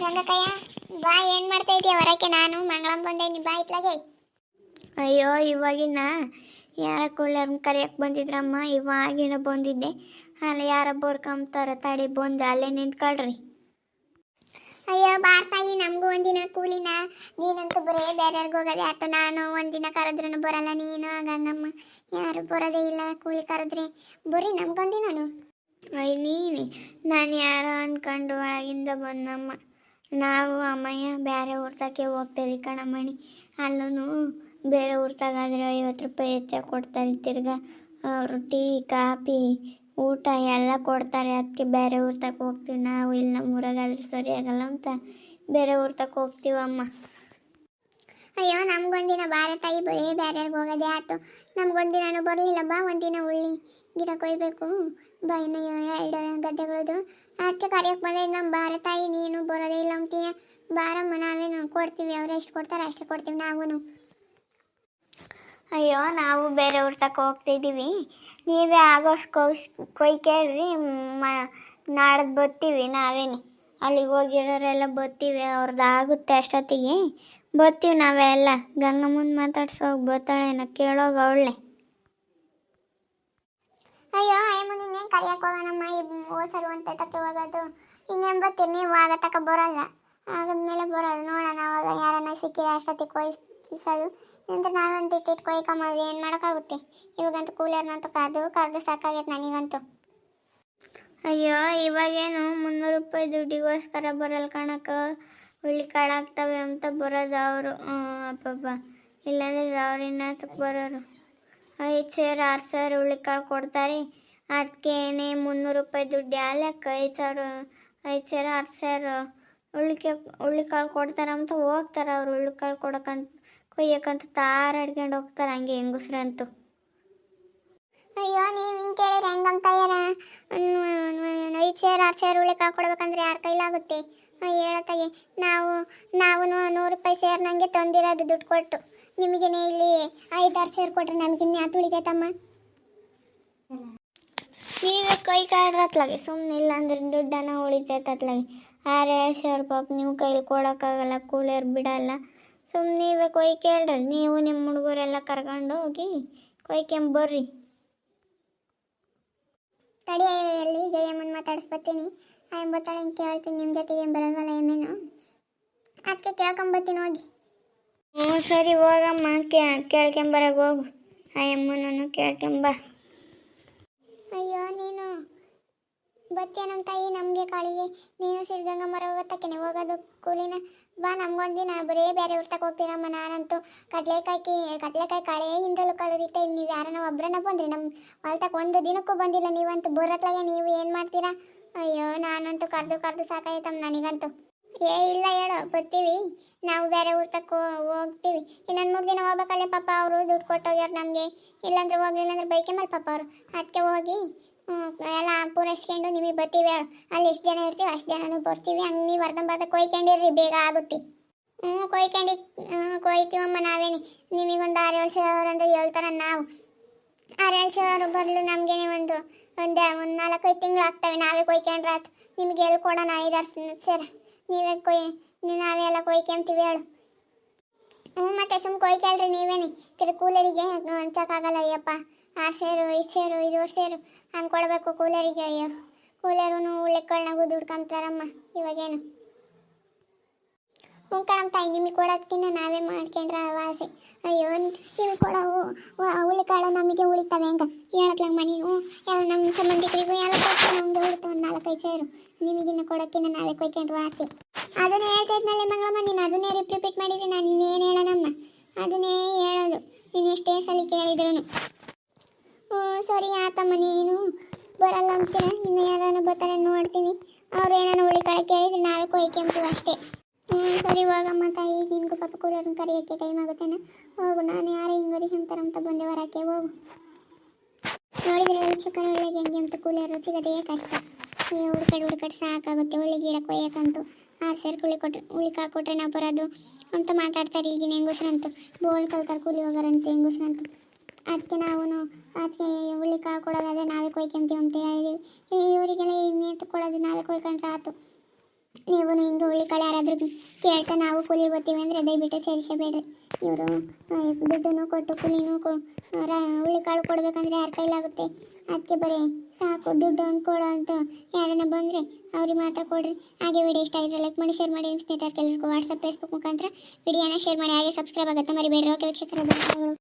ರಂಗಕ್ಕಯ್ಯ ಬಾ, ಏನು ಮಾಡ್ತಾ ಇದೀಯ? ಹೊರಕ್ಕೆ ನಾನು ಮಂಗಳಂ ಬಂದೇನಿ, ಬಾ ಇತ್ಲಾಗೆ. ಅಯ್ಯೋ, ಇವಾಗಿನ ಯಾರ ಕೂಲರ್ನ ಕರೆಯಕ್ಕೆ ಬಂದಿದ್ರಮ್ಮ, ಇವಾಗಿನ ಬಂದಿದ್ದೆ. ಅಲ್ಲಿ ಯಾರೊಬ್ಬರು ಕಂಬ್ತಾರೆ, ತಡಿ ಬಂದು ಅಲ್ಲೇ ನಿಂತ್ಕೊಳ್ರಿ. ಅಯ್ಯೋ ಬಾರ್ತಾಯಿ, ನಮಗೂ ಒಂದಿನ ಕೂಲಿನ. ನೀನಂತೂ ಬರೇ ಬೇರೆಯವ್ರಿಗೆ ಹೋಗೋದೆ ಆಯ್ತು. ನಾನು ಒಂದಿನ ಕರೆದ್ರೂ ಬರಲ್ಲ, ನೀನು ಆಗಂಗಮ್ಮ. ಯಾರು ಬರೋದೇ ಇಲ್ಲ ಕೂಲಿ ಕರೆದ್ರೆ. ಬರ್ರಿ ನಮ್ಗೊಂದಿನನು. ನೀನು ನಾನು ಯಾರೋ ಅಂದ್ಕೊಂಡು ಒಳಗಿಂದ ಬಂದಮ್ಮ. ನಾವು ಅಮ್ಮಯ್ಯ ಬೇರೆ ಊರ್ತಕ್ಕೆ ಹೋಗ್ತೀವಿ ಕಣಮಣಿ. ಅಲ್ಲೂ ಬೇರೆ ಊರ್ತಾಗಾದ್ರೆ 50 ರೂಪಾಯಿ ಹೆಚ್ಚಾಗಿ ಕೊಡ್ತಾರೆ. ತಿರ್ಗಾ ಅವರು ಟೀ ಕಾಫಿ ಊಟ ಎಲ್ಲ ಕೊಡ್ತಾರೆ. ಅದಕ್ಕೆ ಬೇರೆ ಊರ್ತಕ್ಕೆ ಹೋಗ್ತೀವಿ ನಾವು. ಇಲ್ಲಿ ನಮ್ಮೂರಾಗಾದ್ರೆ ಸರಿಯಾಗಲ್ಲ ಅಂತ ಬೇರೆ ಊರ್ತಕ್ಕೆ ಹೋಗ್ತೀವಮ್ಮ. ಅಯ್ಯೋ ನಮ್ಗೊಂದಿನ ಬಾರ ತಾಯಿ, ಬರೀ ಬೇರೆಯವ್ರಿಗೆ ಹೋಗೋದೇ ಆಯ್ತು. ನಮ್ಗೊಂದಿನೂ ಬರಲಿಲ್ಲ. ಬಾ, ಒಂದಿನ ಉಳ್ಳಿ ಗಿಡ ಕೊಯ್ಬೇಕು. ಬಾ, ಇನ್ನು 2 ಗದ್ದೆಗಳದು. ಅದಕ್ಕೆ ಕರೆಯೋಕೆ ಬಂದೈದು ನಮ್ಮ ಬಾರ ತಾಯಿ. ನೀನು ಬರೋದೇ ಇಲ್ಲ ಅಂತೀಯ. ಬಾರಮ್ಮ, ನಾವೇನು ಕೊಡ್ತೀವಿ, ಅವ್ರು ಎಷ್ಟು ಕೊಡ್ತಾರೆ ಅಷ್ಟೇ ಕೊಡ್ತೀವಿ ನಾವು. ಅಯ್ಯೋ, ನಾವು ಬೇರೆ ಊರ್ತಕ್ಕೆ ಹೋಗ್ತಿದ್ದೀವಿ. ನೀವೇ ಆಗೋಷ್ಟು ಕೊಯ್ ಕೇಳ್ರಿ. ನಾಡ್ದು ಬರ್ತೀವಿ ನಾವೇನೆ. ಅಲ್ಲಿಗೆ ಹೋಗಿರೋರೆಲ್ಲ ಬರ್ತೀವಿ. ಅವ್ರದ್ದು ಆಗುತ್ತೆ ಅಷ್ಟೊತ್ತಿಗೆ ಬರ್ತೀವಿ ನಾವೆಲ್ಲ. ಗಂಗಮ್ಮನ ಮಾತಾಡ್ಸೋಗಿ ಬರ್ತಾಳೇನೋ, ಕೇಳೋಗ ಅವಳೆ. ಅಯ್ಯೋ ಅಯ್ಯಮ್ಮ, ನಿನ್ನೇನು ಕರೆಯೋಕೆ ಹೋಗೋಣಮ್ಮ. ಹೋಸರು ಅಂತ ತಕ್ಕೆ ಹೋಗೋದು. ಇನ್ನೇನು ಬರ್ತೀರಿ ನೀವು? ಆಗ ತಕ್ಕ ಬರೋಲ್ಲ, ಆಗದ್ಮೇಲೆ ಬರೋದು. ನೋಡೋಣ ಅವಾಗ ಯಾರನ್ನ ಸಿಕ್ಕಿರ ಅಷ್ಟೊತ್ತಿಗೆ ಕೊಯ್ಸೋದು. ಅಂದ್ರೆ ನಾವಂತೂ ಇಟ್ಟಿಟ್ಟು ಕೊಯ್ಕೊಂಬೋದು, ಏನು ಮಾಡೋಕ್ಕಾಗುತ್ತೆ. ಇವಾಗಂತೂ ಕೂಲರ್ನಂತೂ ಕರೆದು ಸಾಕಾಗೈತೆ ನನಗಂತೂ. ಅಯ್ಯೋ, ಇವಾಗೇನು 300 ರೂಪಾಯಿ ದುಡ್ಡಿಗೋಸ್ಕರ ಬರಲ್ಲ ಕಣಕ್ಕೆ. ಹುಳ್ಳಿ ಕಾಳಾಗ್ತವೆ ಅಂತ ಬರೋದು ಅವರು. ಅಪ್ಪಪ್ಪ, ಇಲ್ಲಾಂದ್ರೆ ಅವ್ರು ಇನ್ನತಕ್ಕೆ ಬರೋರು. 5 ಸೇರು 6 ಸೇರು ಹುಳ್ಳಿ ಕಾಳು ಕೊಡ್ತಾರೆ. ಅದಕ್ಕೇನೆ 300 ರೂಪಾಯಿ ದುಡ್ಡು ಯಾಲಕ್ಕೆ? 5 ಸೇರು 6 ಸೇರು ಹುಳ್ಳಿ ಕಾಳು ಕೊಡ್ತಾರಂತ ಹೋಗ್ತಾರೆ ಅವ್ರು. ಹುಳ್ಳಿ ಕಾಳು ಕೊಯ್ಯಕ್ಕಂತ ತಾರಾಡ್ಕೊಂಡು ಹೋಗ್ತಾರೆ ಹಂಗೆ ಹೆಂಗಸ್ರಂತೂ. ಅಯ್ಯೋ, ನೀವು ಹಿಂಗೆ ಕೇಳಿದ್ರೆ ಹೆಂಗಮ್ಮ ತಯಾರ? 5 ಸೇರು 6 ಸೇರು ಹುಳಿ ಕಾಳು ಕೊಡ್ಬೇಕಂದ್ರೆ ಯಾರ ಕೈಲಾಗುತ್ತೆ? ಹೇಳತ್ತಾಗೆ ನಾವು 100 ರೂಪಾಯಿ ಸೇರು ನನಗೆ ತಂದಿರೋದು ದುಡ್ಡು ಕೊಟ್ಟು. ನಿಮಗೇನೆ ಇಲ್ಲಿ 5-6 ಸೇರು ಕೊಟ್ಟರೆ ನಮಗಿನ್ನೇ ಯಾತು ಉಳಿತೈತಮ್ಮ? ನೀವೇ ಕೈ ಕಾಡ್ರತ್ಲಾಗೆ ಸುಮ್ಮನೆ. ಇಲ್ಲಾಂದ್ರೆ ದುಡ್ಡನ್ನ ಉಳಿತೈತತ್ಲಾಗೆ. 6-7 ಸೇರು ಪಾಪ ನೀವು ಕೈಲಿ ಕೊಡೋಕ್ಕಾಗಲ್ಲ, ಕೂಲರ್ ಬಿಡಲ್ಲ. ಸುಮ್ಮನೆ ನೀವೇ ಕೊಯ್ ಕೇಳ್ರಿ. ನೀವು ನಿಮ್ಮ ಹುಡುಗರೆಲ್ಲ ಕರ್ಕೊಂಡು ಹೋಗಿ ಕೊಯ್ಕೊಂಬರ್ರಿ. ತಡಿಯಲ್ಲಿ ಜಯಮ್ಮನ ಮಾತಾಡಿಸ್ಬತ್ತೀನಿ. ಬರ್ತಾಳೆ ಹಿಂಗೆ ಕೇಳ್ತೀನಿ. ನಿಮ್ಮ ಜೊತೆಗೆ ಏನು ಬರೋಲ್ವಲ್ಲ ಎಮ್ಮೆನು, ಅದಕ್ಕೆ ಕೇಳ್ಕೊಂಬತ್ತೀನಿ ಹೋಗಿ. ಹ್ಞೂ ಸರಿ, ಹೋಗಮ್ಮ. ಕೇಳ್ಕೊಂಬರಾಗ ಹೋಗು. ಅಮ್ಮನೂ ಕೇಳ್ಕೊಂಬ. ಅಯ್ಯೋ, ನೀನು ಬತ್ತೀಯ ನಮ್ಮ ತಾಯಿ ನಮಗೆ ಕಾಳಿಗೆ. ನೀನು ಸಿದ್ಧಗಂಗ ಮರ ಹೋಗೋತಕ್ಕೇನೆ ಹೋಗೋದು ಕೂಲಿನ. ಬಾ, ನಮ್ಗೊಂದಿನ ಬರೀ ಬೇರೆ ಊರ್ತಕ್ಕೆ ಹೋಗ್ತೀರಮ್ಮ. ನಾನಂತೂ ಕಡಲೆಕಾಯಿ ಕಳೆಯಿಂದಲೂ ಕಲರಿತಾ. ನೀವು ಯಾರನ್ನ ಒಬ್ಬರನ್ನ ಬಂದ್ರಿ ನಮ್ಮ ಹೊಲ್ತಕ್ಕೆ? ಒಂದು ದಿನಕ್ಕೂ ಬಂದಿಲ್ಲ ನೀವಂತೂ. ಬರೋತ್ಲಾಗೆ ನೀವು ಏನು ಮಾಡ್ತೀರಾ? ಅಯ್ಯೋ, ನಾನಂತೂ ಕರೆದು ಸಾಕಾಯ್ತಮ್ಮ ನನಗಂತೂ. ಇಲ್ಲ ಹೇಳೋ, ಬರ್ತೀವಿ ನಾವು. ಬೇರೆ ಊರ್ತಕ್ಕೆ ಹೋಗ್ತೀವಿ. ಇನ್ನೊಂದು 3 ದಿನ ಹೋಗ್ಬೇಕಲ್ಲೇ ಪಾಪ. ಅವರು ದುಡ್ಡು ಕೊಟ್ಟೋಗ್ಯಾರ ನಮಗೆ. ಇಲ್ಲಾಂದ್ರೆ ಹೋಗ್ಲಿಲ್ಲ ಅಂದ್ರೆ ಬೈಕೆಂಬಲ್ ಪಾಪ ಅವರು. ಅದಕ್ಕೆ ಹೋಗಿ ಎಲ್ಲ ಪೂರೈಸ್ಕೊಂಡು ನಿಮಗೆ ಬರ್ತೀವಿ ಹೇಳು. ಅಲ್ಲಿ ಎಷ್ಟು ಜನ ಇರ್ತೀವಿ ಅಷ್ಟು ಜನನೂ ಬರ್ತೀವಿ. ಹಂಗೆ ನೀವು ಅರ್ಧಂಬರ್ಧ ಕೊಯ್ಕೊಂಡಿರ್ರಿ, ಬೇಗ ಆಗುತ್ತೆ. ಕೊಯ್ತೀವಮ್ಮ ನಾವೇನೆ. ನಿಮಗೊಂದು 6-7 ಸಾವಿರ ಅಂತ ಹೇಳ್ತಾರೆ. ನಾವು 6-7 ಸಾವಿರ ಬರಲು ನಮಗೇನೆ ಒಂದು 4-5 ತಿಂಗಳು ಆಗ್ತವೆ. ನಾವೇ ಕೊಯ್ಕೊಂಡ್ರೆ ಆಯ್ತು. ನಿಮಗೆ ಎಲ್ಲಿ ಕೊಡೋಣ 5-6 ಸೇರು? ನಾವೆಲ್ಲ ಕೊಯ್ಕೊಂತೀವಿ ಹೇಳು. ಮತ್ತೆ ಸುಮ್ಮ ಕೊಯ್ಕೊಳ್ರಿ ನೀವೇನೆ. ಕೂಲರಿಗೆ ಹಂಚಕ್ಕಾಗಲ್ಲ. ಅಯ್ಯಪ್ಪ, 6 ಸೇರು 5 ಸೇರು 5 ಸೇರು ಹಂಗೆ ಕೊಡಬೇಕು ಕೂಲರಿಗೆ. ಅಯ್ಯೋ, ಕೂಲರೂ ಉಳ್ಳಿಕಾಳ್ನಾಗೂ ದುಡ್ಕೊಂತಾರಮ್ಮ ಇವಾಗೇನು. ಕಣಮ್ಮ ತಾಯಿ, ನಿಮಗೆ ಕೊಡೋದಕ್ಕಿಂತ ನಾವೇ ಮಾಡ್ಕೊಂಡ್ರೆ ವಾಸಿ. ಅಯ್ಯೋ, ನೀವು ಕೊಡೋವು ಹುಳಿಕಾಳು ನಮಗೆ ಉಳಿತವೆ ಅಂತ ಹೇಳತ್ಲಂಗ ಮನೆಗೂ ಎಲ್ಲ ನಮ್ಮ ಸಂಬಂಧಿಕರಿಗೂ ಎಲ್ಲ ಕೊಟ್ಟು ನಮಗೆ ಉಳಿತಾವೆ 4-5 ಸೇರು. ನಿಮಗಿನ್ನ ಕೊಡೋಕ್ಕಿಂತ ನಾವೇ ಕೊಯ್ಕೊಂಡ್ರೆ ವಾಸಿ. ಅದನ್ನೇ ಹೇಳ್ತಾ ಇದ್ನಲ್ಲೇ ಮಂಗಳಮ್ಮ, ನೀನು ಅದನ್ನೇ ರಿಪೀಟ್ ಮಾಡಿದ್ರೆ ನಾನು ಇನ್ನೇನು ಹೇಳೋಣಮ್ಮ? ಅದನ್ನೇ ಹೇಳೋದು ನೀನು ಎಷ್ಟೇ ಸಲ ಕೇಳಿದ್ರು. ಸರಿ ಆತಮ್ಮ, ನೀನು ಬರಲ್ಲ ಅಂತೀರ. ಇನ್ನು ಯಾರನ್ನ ಬರ್ತಾರೆ ನೋಡ್ತೀನಿ. ಅವ್ರು ಏನಾನ ಹುಳಿಕಾಳು ಕೇಳಿದ್ರೆ ನಾವೇ ಕೊಯ್ಕೊಂತೀವಿ ಅಷ್ಟೇ. ಸರಿ ಹೋಗಮ್ಮ ತಾಯಿ. ನಿನ್ಗೂ ಪಾಪ ಕೂಲರ್ನ ಕರೆಯೋಕ್ಕೆ ಟೈಮ್ ಆಗುತ್ತೇನ? ಹೋಗು. ನಾನು ಯಾರು ಹಿಂಗರಿ ಅಂತಾರಂತ ಬಂದೆ ಹೊರಕ್ಕೆ. ಹೋಗು. ನೋಡಿದ್ರೆ ವೀಕ್ಷಕರ ಒಳ್ಳೆಗೆ ಹೆಂಗೆ ಅಂತ ಕೂಲರ್ ಸಿಗೋದೇ ಕಷ್ಟ. ಹುಡುಕಡೆ ಸಾಕಾಗುತ್ತೆ. ಒಳ್ಳೆ ಗಿಡ ಕೊಯ್ಯಕ್ಕಂಟು 6 ಸೇರು ಹುಳಿಕಾಳು ಕೊಟ್ಟರೆ ನಾವು ಬರೋದು ಅಂತ ಮಾತಾಡ್ತಾರೆ ಈಗಿನ ಹೆಂಗಸ್ರಂತೂ. ಬೋಲ್ ಕಲ್ಕರ್ ಕೂಲಿ ಹೋಗೋರಂತೆ ಹೆಂಗಸ್ರಂತೂ. ಅದಕ್ಕೆ ನಾವು ಅದಕ್ಕೆ ಹುಳಿಕಾಳು ಕೊಡೋದಾದರೆ ನಾವೇ ಕೊಯ್ಕೊಂತೀವಿ ಅಂತ ಹೇಳಿದ್ವಿ. ಇವರಿಗೆಲ್ಲ ಇನ್ನೇತು ಕೊಡೋದು, ನಾವೇ ಕೊಯ್ಕೊಂಡ್ರೆ ಆಯ್ತು. ನೀವು ಹಿಂಗೆ ಹುಳ್ಳಿಕಾಳು ಯಾರಾದ್ರೂ ಕೇಳ್ತಾ ನಾವು ಕೂಲಿ ಬರ್ತೀವಿ ಅಂದರೆ ದಯವಿಟ್ಟು ಸೇರಿಸಬೇಡ್ರಿ. ಇವರು ದುಡ್ಡನ್ನು ಕೊಟ್ಟು ಕೂಲಿನೂ ಹುಳ್ಳಿಕಾಳು ಕೊಡ್ಬೇಕಂದ್ರೆ ಯಾರ ಕೈಲಾಗುತ್ತೆ? ಅದಕ್ಕೆ ಬರೀ ಸಾಕು ದುಡ್ಡು ಅಂದ್ಕೊಡೋ ಅಂತ ಯಾರನ್ನ ಬಂದರೆ ಅವ್ರಿಗೆ ಮಾತ್ರ ಕೊಡ್ರಿ. ಹಾಗೆ ವಿಡಿಯೋ ಇಷ್ಟ ಆಗಿದ್ರೆ ಲೈಕ್ ಮಾಡಿ, ಶೇರ್ ಮಾಡಿ, ಸ್ನೇಹಿತರ ಕೆಲಸಕ್ಕೂ ವಾಟ್ಸಪ್ ಫೇಸ್ಬುಕ್ ಮುಖಾಂತರ ವಿಡಿಯೋನ ಶೇರ್ ಮಾಡಿ. ಹಾಗೆ ಸಬ್ಸ್ಕ್ರೈಬ್ ಆಗುತ್ತೆ ಮರಿಬೇಡ್ರಿ. ಓಕೆ ವೀಕ್ಷಕರ, ಧನ್ಯವಾದಗಳು.